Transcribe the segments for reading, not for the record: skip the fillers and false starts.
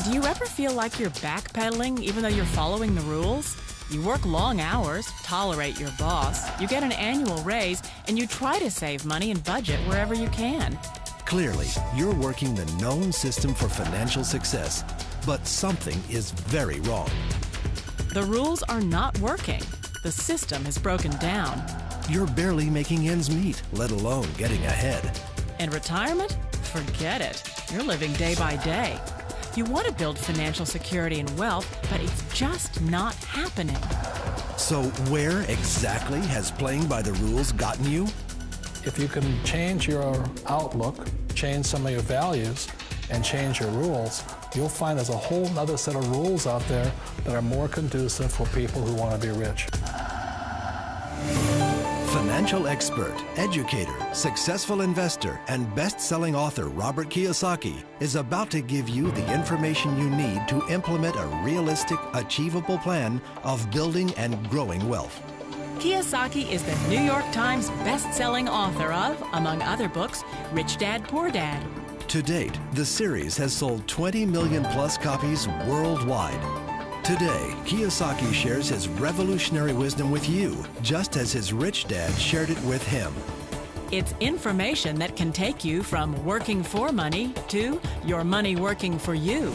Do you ever feel like you're backpedaling even though you're following the rules? You work long hours, tolerate your boss, you get an annual raise, and you try to save money and budget wherever you can. Clearly, you're working the known system for financial success, but something is very wrong. The rules are not working. The system has broken down. You're barely making ends meet, let alone getting ahead. And retirement? Forget it. You're living day by day. You want to build financial security and wealth, but it's just not happening. So where exactly has playing by the rules gotten you? If you can change your outlook, change some of your values, and change your rules, you'll find there's a whole other set of rules out there that are more conducive for people who want to be rich. Financial expert, educator, successful investor, and best-selling author Robert Kiyosaki is about to give you the information you need to implement a realistic, achievable plan of building and growing wealth. Kiyosaki is the New York Times best-selling author of, among other books, Rich Dad, Poor Dad. To date, the series has sold 20 million plus copies worldwide. Today, Kiyosaki shares his revolutionary wisdom with you, just as his rich dad shared it with him. It's information that can take you from working for money to your money working for you.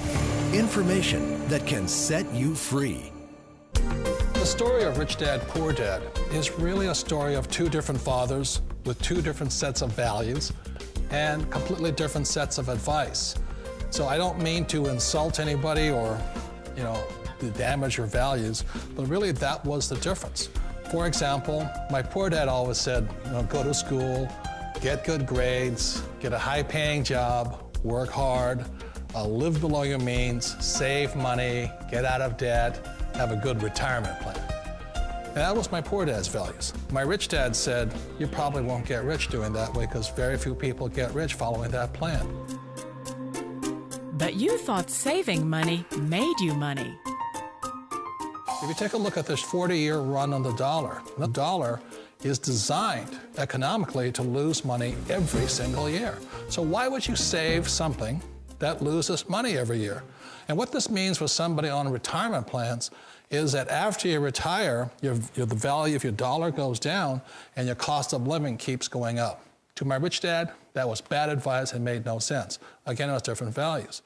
Information that can set you free. The story of Rich Dad, Poor Dad is really a story of two different fathers with two different sets of values and completely different sets of advice. So I don't mean to insult anybody or, to damage your values, but really that was the difference. For example, my poor dad always said, go to school, get good grades, get a high-paying job, work hard, live below your means, save money, get out of debt, have a good retirement plan. And that was my poor dad's values. My rich dad said, you probably won't get rich doing that way because very few people get rich following that plan. But you thought saving money made you money. If you take a look at this 40-year run on the dollar is designed economically to lose money every single year. So why would you save something that loses money every year? And what this means for somebody on retirement plans is that after you retire, the value of your dollar goes down and your cost of living keeps going up. To my rich dad, that was bad advice and made no sense. Again, it was different values.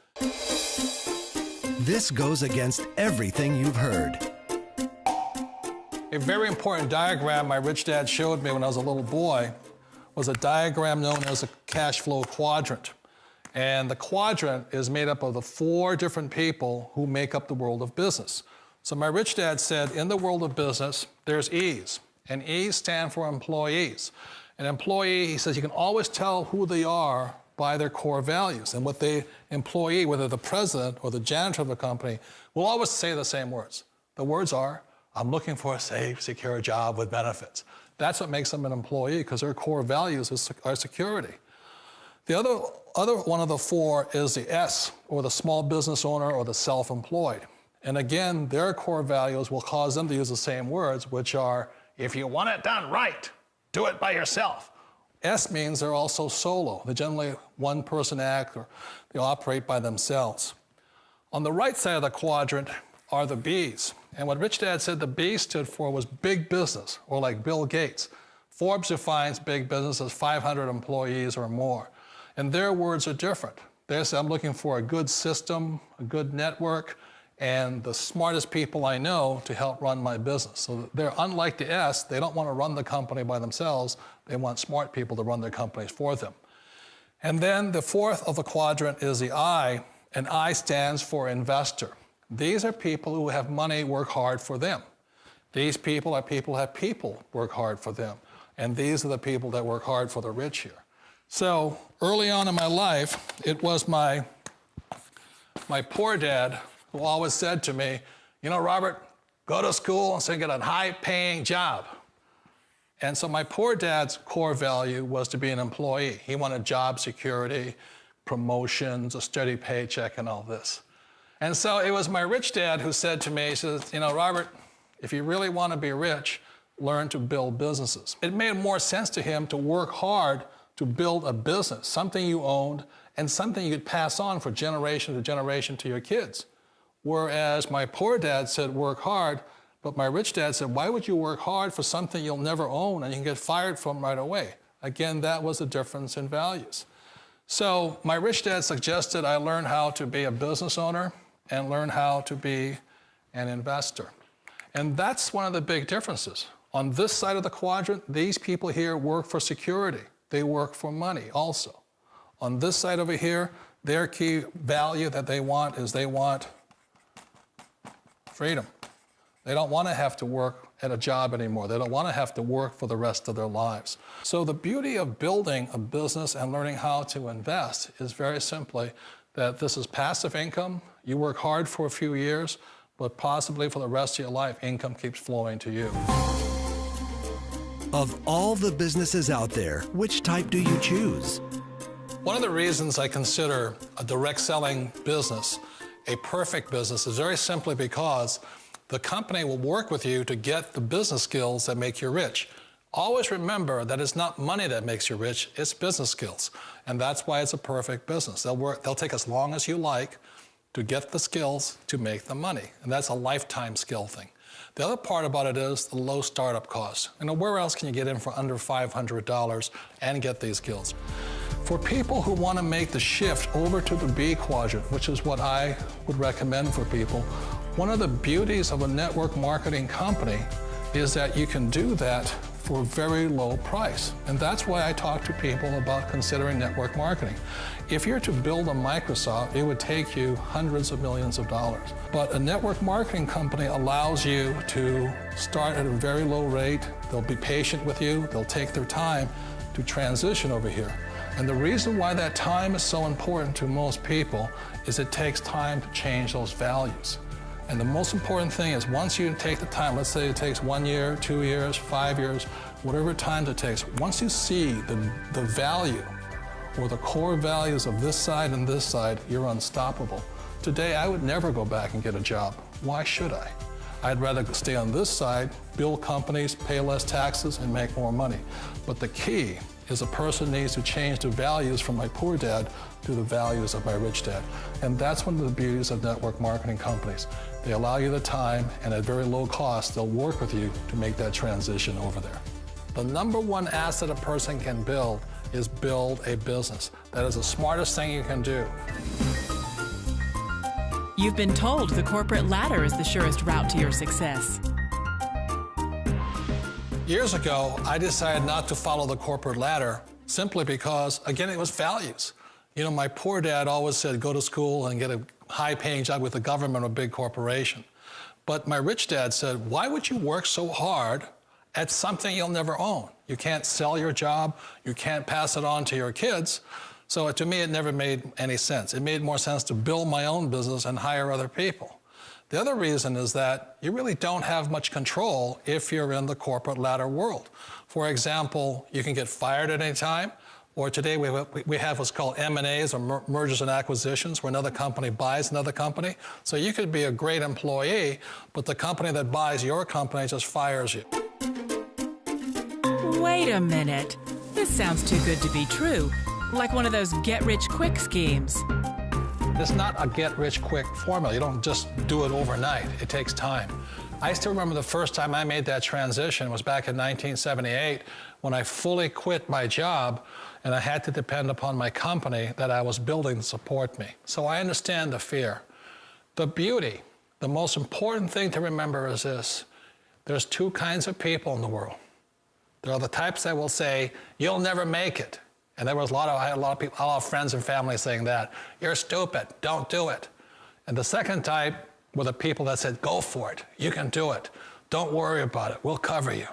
This goes against everything you've heard. A very important diagram my rich dad showed me when I was a little boy was a diagram known as a cash flow quadrant. And the quadrant is made up of the 4 different people who make up the world of business. So my rich dad said, in the world of business, there's E's, and E's stand for employees. An employee, he says, you can always tell who they are by their core values. And what the employee, whether the president or the janitor of the company, will always say the same words. The words are, I'm looking for a safe, secure job with benefits. That's what makes them an employee, because their core values are security. The other one of the 4 is the S, or the small business owner or the self-employed. And again, their core values will cause them to use the same words, which are, if you want it done right, do it by yourself. S means they're also solo. They're generally one-person act, or they operate by themselves. On the right side of the quadrant are the B's. And what Rich Dad said the B stood for was big business, or like Bill Gates. Forbes defines big business as 500 employees or more. And their words are different. They say, I'm looking for a good system, a good network, and the smartest people I know to help run my business. So they're unlike the S. They don't want to run the company by themselves. They want smart people to run their companies for them. And then the 4th of the quadrant is the I, and I stands for investor. These are people who have money work hard for them. These people are people who have people work hard for them. And these are the people that work hard for the rich here. So early on in my life, it was my poor dad who always said to me, Robert, go to school and so get a high-paying job. And so my poor dad's core value was to be an employee. He wanted job security, promotions, a steady paycheck, and all this. And so it was my rich dad who said to me, he says, Robert, if you really want to be rich, learn to build businesses. It made more sense to him to work hard to build a business, something you owned, and something you could pass on for generation to generation to your kids. Whereas my poor dad said, work hard, but my rich dad said, why would you work hard for something you'll never own and you can get fired from right away? Again, that was a difference in values. So my rich dad suggested I learn how to be a business owner and learn how to be an investor. And that's one of the big differences. On this side of the quadrant, these people here work for security. They work for money also. On this side over here, their key value that they want is they want freedom. They don't want to have to work at a job anymore. They don't want to have to work for the rest of their lives. So the beauty of building a business and learning how to invest is very simply that this is passive income. You work hard for a few years, but possibly for the rest of your life, income keeps flowing to you. Of all the businesses out there, which type do you choose? One of the reasons I consider a direct selling business a perfect business is very simply because the company will work with you to get the business skills that make you rich. Always remember that it's not money that makes you rich, it's business skills. And that's why it's a perfect business. They'll take as long as you like to get the skills to make the money. And that's a lifetime skill thing. The other part about it is the low startup cost. Where else can you get in for under $500 and get these skills? For people who want to make the shift over to the B quadrant, which is what I would recommend for people, one of the beauties of a network marketing company is that you can do that for a very low price. And that's why I talk to people about considering network marketing. If you're to build a Microsoft, it would take you hundreds of millions of dollars. But a network marketing company allows you to start at a very low rate. They'll be patient with you. They'll take their time to transition over here. And the reason why that time is so important to most people is it takes time to change those values. And the most important thing is once you take the time, let's say it takes 1 year, 2 years, 5 years, whatever time it takes, once you see the value or the core values of this side and this side, you're unstoppable. Today, I would never go back and get a job. Why should I? I'd rather stay on this side, build companies, pay less taxes, and make more money. But the key is a person needs to change the values from my poor dad to the values of my rich dad. And that's one of the beauties of network marketing companies. They allow you the time, and at very low cost, they'll work with you to make that transition over there. The number one asset a person can build is build a business. That is the smartest thing you can do. You've been told the corporate ladder is the surest route to your success. Years ago, I decided not to follow the corporate ladder simply because, again, it was values. You know, my poor dad always said, go to school and get a high-paying job with the government or a big corporation. But my rich dad said, why would you work so hard at something you'll never own? You can't sell your job. You can't pass it on to your kids. So to me, it never made any sense. It made more sense to build my own business and hire other people. The other reason is that you really don't have much control if you're in the corporate ladder world. For example, you can get fired at any time, or today we have what's called M&As, or mergers and acquisitions, where another company buys another company. So you could be a great employee, but the company that buys your company just fires you. Wait a minute. This sounds too good to be true. Like one of those get-rich-quick schemes. It's not a get-rich-quick formula. You don't just do it overnight. It takes time. I still remember the first time I made that transition was back in 1978 when I fully quit my job and I had to depend upon my company that I was building to support me. So I understand the fear. The beauty, the most important thing to remember is this. There's two kinds of people in the world. There are the types that will say, you'll never make it. And there was I had a lot of people, a lot of friends and family saying that. You're stupid, don't do it. And the second type were the people that said, go for it, you can do it. Don't worry about it, we'll cover you.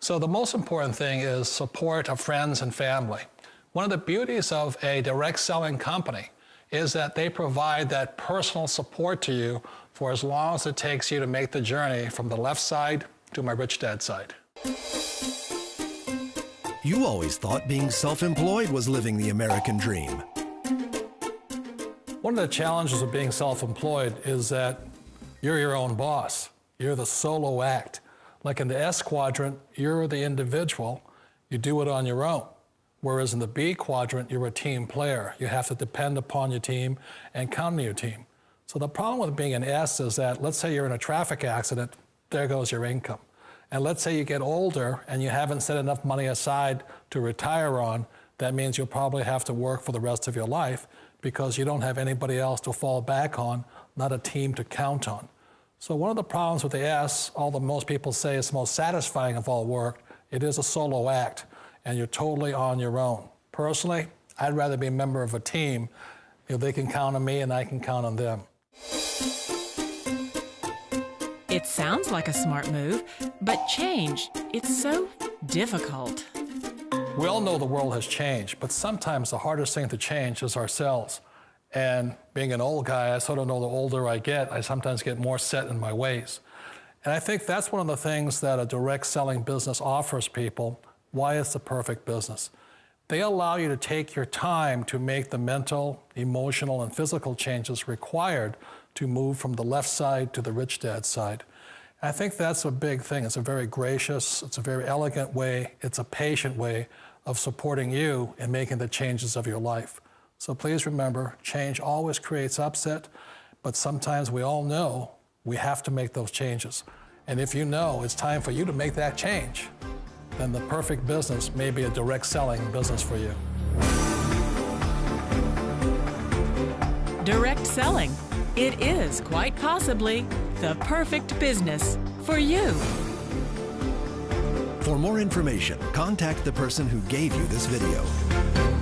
So the most important thing is support of friends and family. One of the beauties of a direct selling company is that they provide that personal support to you for as long as it takes you to make the journey from the left side to my rich dad side. You always thought being self-employed was living the American dream. One of the challenges of being self-employed is that you're your own boss. You're the solo act. Like in the S quadrant, you're the individual. You do it on your own. Whereas in the B quadrant, you're a team player. You have to depend upon your team and count on your team. So the problem with being an S is that, let's say you're in a traffic accident, there goes your income. And let's say you get older and you haven't set enough money aside to retire on, that means you'll probably have to work for the rest of your life because you don't have anybody else to fall back on, not a team to count on. So one of the problems with the S, although most people say it's the most satisfying of all work, it is a solo act, and you're totally on your own. Personally, I'd rather be a member of a team. They can count on me and I can count on them. It sounds like a smart move, but change, it's so difficult. We all know the world has changed, but sometimes the hardest thing to change is ourselves. And being an old guy, I sort of know the older I get, I sometimes get more set in my ways. And I think that's one of the things that a direct selling business offers people, why it's the perfect business. They allow you to take your time to make the mental, emotional, and physical changes required to move from the left side to the rich dad side. I think that's a big thing. It's a very gracious, it's a very elegant way, it's a patient way of supporting you in making the changes of your life. So please remember, change always creates upset, but sometimes we all know we have to make those changes. And if you know it's time for you to make that change, then the perfect business may be a direct selling business for you. Direct selling. It is quite possibly the perfect business for you. For more information, contact the person who gave you this video.